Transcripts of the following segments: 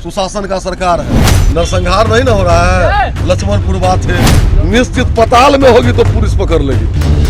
सुशासन का सरकार है। नरसंहार नहीं ना हो रहा है, लक्ष्मणपुर बात है। निश्चित पताल में होगी तो पुलिस पकड़ लेगी।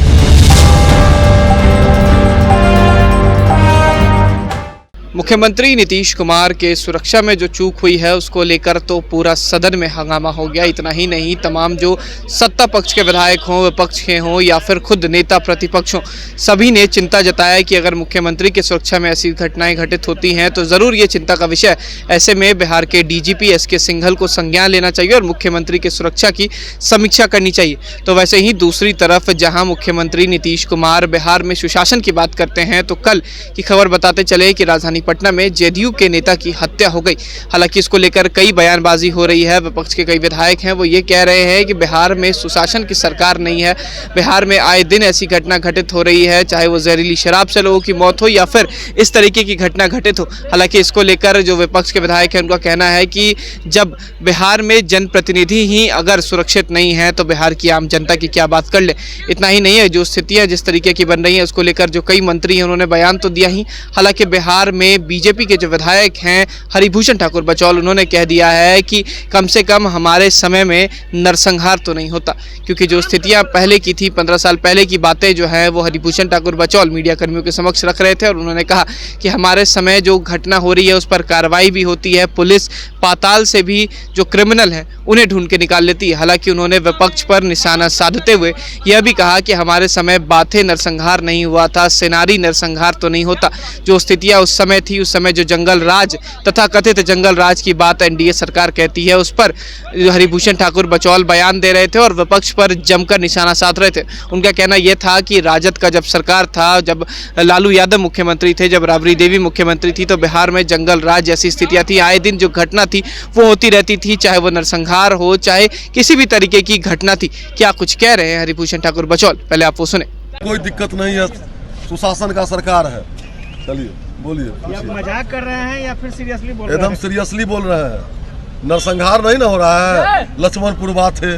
मुख्यमंत्री नीतीश कुमार के सुरक्षा में जो चूक हुई है उसको लेकर तो पूरा सदन में हंगामा हो गया। इतना ही नहीं, तमाम जो सत्ता पक्ष के विधायक हों, विपक्ष के हों या फिर खुद नेता प्रतिपक्ष हों, सभी ने चिंता जताया कि अगर मुख्यमंत्री की सुरक्षा में ऐसी घटनाएं घटित होती हैं तो ज़रूर ये चिंता का विषय। ऐसे में बिहार के डीजीपी एसके सिंघल को संज्ञान लेना चाहिए और मुख्यमंत्री की सुरक्षा की समीक्षा करनी चाहिए। तो वैसे ही दूसरी तरफ जहाँ मुख्यमंत्री नीतीश कुमार बिहार में सुशासन की बात करते हैं तो कल की खबर बताते चले कि राजधानी पटना में जेडीयू के नेता की हत्या हो गई। हालांकि इसको लेकर कई बयानबाजी हो रही है। विपक्ष के कई विधायक हैं वो ये कह रहे हैं कि बिहार में सुशासन की सरकार नहीं है, बिहार में आए दिन ऐसी घटना घटित हो रही है, चाहे वो जहरीली शराब से लोगों की मौत हो या फिर इस तरीके की घटना घटित हो। हालांकि इसको लेकर जो विपक्ष के विधायक हैं उनका कहना है कि जब बिहार में जनप्रतिनिधि ही अगर सुरक्षित नहीं है तो बिहार की आम जनता की क्या बात कर ले। इतना ही नहीं है, जो स्थितियाँ जिस तरीके की बन रही हैं उसको लेकर जो कई मंत्री हैं उन्होंने बयान तो दिया ही। हालांकि बिहार में बीजेपी के जो विधायक हैं हरिभूषण ठाकुर बचौल, उन्होंने कह दिया है कि कम से कम हमारे समय में नरसंहार तो नहीं होता, क्योंकि जो स्थितियां पहले की थी, 15 साल पहले की बातें जो है वो हरिभूषण ठाकुर बचौल मीडिया कर्मियों के समक्ष रख रहे थे और उन्होंने कहा कि हमारे समय जो घटना हो रही है उस पर कार्रवाई भी होती है, पुलिस पाताल से भी जो क्रिमिनल है उन्हें ढूंढ के निकाल लेती है। हालांकि उन्होंने विपक्ष पर निशाना साधते हुए यह भी कहा कि हमारे समय बातें नरसंहार नहीं हुआ था, सेनारी नरसंहार तो नहीं होता। जो स्थितियां उस समय थी, उस समय जो जंगल राज तथा कथित जंगल राज की बात एनडीए सरकार कहती है, उस पर हरिभूषण ठाकुर बचौल बयान दे रहे थे और विपक्ष पर जमकर निशाना साध रहे थे। उनका कहना यह था कि राजद का जब सरकार था, जब लालू यादव मुख्यमंत्री थे, जब राबड़ी देवी मुख्यमंत्री थी, तो बिहार में जंगल राज जैसी स्थितियां थी। आए दिन जो घटना थी वो होती रहती थी, चाहे वो नरसंहार हो, चाहे किसी भी तरीके की घटना थी। क्या कुछ कह रहे हैं हरिभूषण ठाकुर बचौल, पहले आप वो सुने। कोई दिक्कत नहीं है, सुशासन का सरकार है। चलिए बोलिए। आप मजाक कर रहे हैं या फिर सीरियसली बोल रहे हैं? एकदम सीरियसली बोल रहे हैं। नरसंहार नहीं ना हो रहा है, लक्ष्मणपुर बात है।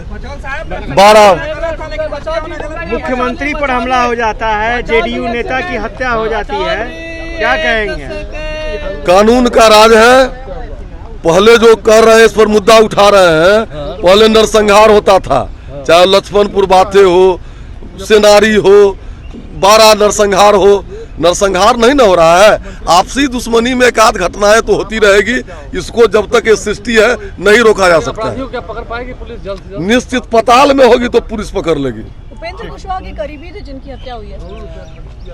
12 मुख्यमंत्री पर हमला हो जाता है, जेडीयू नेता की हत्या हो जाती है, क्या कहेंगे? कानून का राज है। पहले जो कर रहे हैं इस पर मुद्दा उठा रहे हैं, पहले नरसंहार होता था, चाहे लक्ष्मणपुर बातें हो, सेनारी हो, 12 नरसंहार हो। नरसंहार नहीं ना हो रहा है। आपसी दुश्मनी में एक आध घटनाएं तो होती रहेगी, इसको जब तक ये सृष्टि है नहीं रोका जा सकता है। निश्चित पताल में होगी तो पुलिस पकड़ लेगी। उपेंद्र कुशवाहा के करीबी थे जिनकी हत्या हुई है।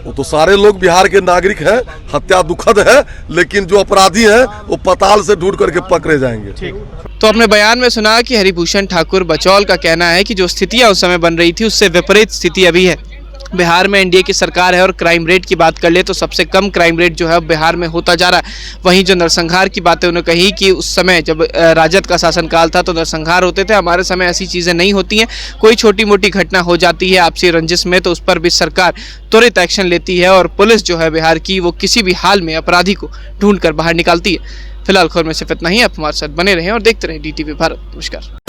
वो तो सारे लोग बिहार के नागरिक हैं। हत्या दुखद है, लेकिन जो अपराधी हैं वो पताल से ढूंढ करके पकड़े जाएंगे। तो अपने बयान में सुना कि हरिभूषण ठाकुर बचौल का कहना है कि जो स्थितियां उस समय बन रही थी उससे विपरीत स्थिति अभी है। बिहार में एनडीए की सरकार है और क्राइम रेट की बात कर ले तो सबसे कम क्राइम रेट जो है बिहार में होता जा रहा है। वहीं जो नरसंहार की बातें उन्होंने कही कि उस समय जब राजद का शासनकाल था तो नरसंहार होते थे, हमारे समय ऐसी चीज़ें नहीं होती हैं। कोई छोटी मोटी घटना हो जाती है आपसी रंजिश में तो उस पर भी सरकार त्वरित एक्शन लेती है और पुलिस जो है बिहार की वो किसी भी हाल में अपराधी को ढूंढ कर बाहर निकालती है। फिलहाल खबर में सिर्फ इतना ही। आप हमारे साथ बने रहें और देखते रहें DTV भारत। नमस्कार।